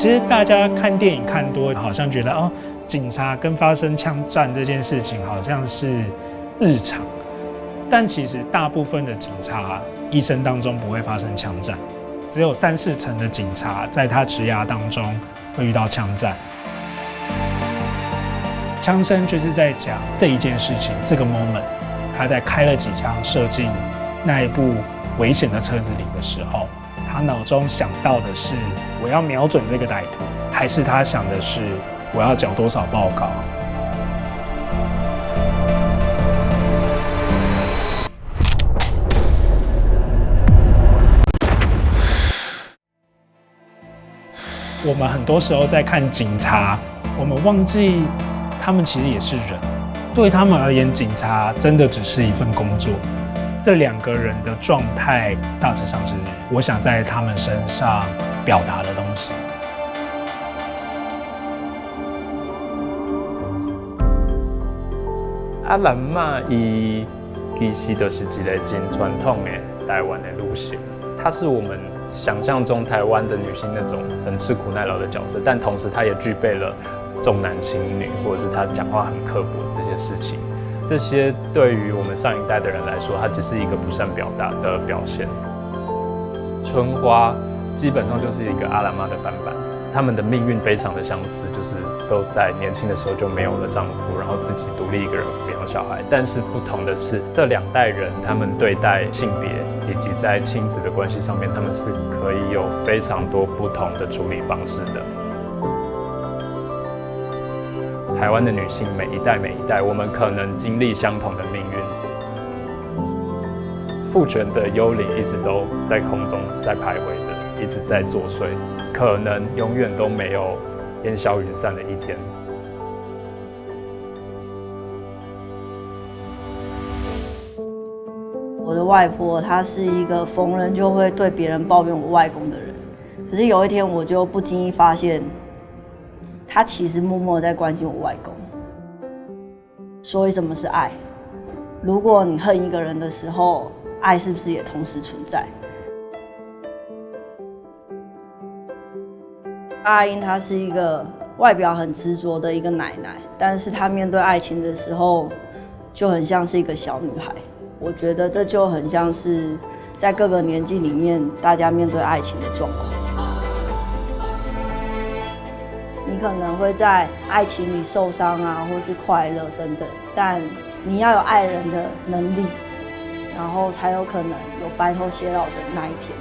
其实大家看电影看多，好像觉得哦，警察跟发生枪战这件事情好像是日常，但其实大部分的警察一生当中不会发生枪战，只有3-4成的警察在他职涯当中会遇到枪战。枪声就是在讲这一件事情，这个 moment， 他在开了几枪射进那一部危险的车子里的时候，他脑中想到的是我要瞄准这个歹徒，还是他想的是我要缴多少报告？我们很多时候在看警察，我们忘记他们其实也是人，对他们而言，警察真的只是一份工作。这2个人的状态大致上是我想在他们身上表达的东西。蓝马伊其实就是一个真传统的台湾的路线，它是我们想象中台湾的女性那种很吃苦耐劳的角色，但同时她也具备了重男轻女，或者是她讲话很刻薄这些事情。这些对于我们上一代的人来说，它只是一个不善表达的表现。春花基本上就是一个阿兰妈的翻版，他们的命运非常的相似，就是都在年轻的时候就没有了丈夫，然后自己独立一个人抚养小孩。但是不同的是，这2代人他们对待性别以及在亲子的关系上面，他们是可以有非常多不同的处理方式的。台湾的女性每一代，我们可能经历相同的命运。父权的幽灵一直都在空中在徘徊着，一直在作祟，可能永远都没有烟消云散的一天。我的外婆她是一个逢人就会对别人抱怨我外公的人，可是有一天我就不经意发现，她其实默默在关心我外公。所以什么是爱？如果你恨一个人的时候，爱是不是也同时存在？阿英她是一个外表很执着的一个奶奶，但是她面对爱情的时候，就很像是一个小女孩。我觉得这就很像是在各个年纪里面，大家面对爱情的状况。你可能会在爱情里受伤啊，或是快乐等等，但你要有爱人的能力，然后才有可能有白头偕老的那一天。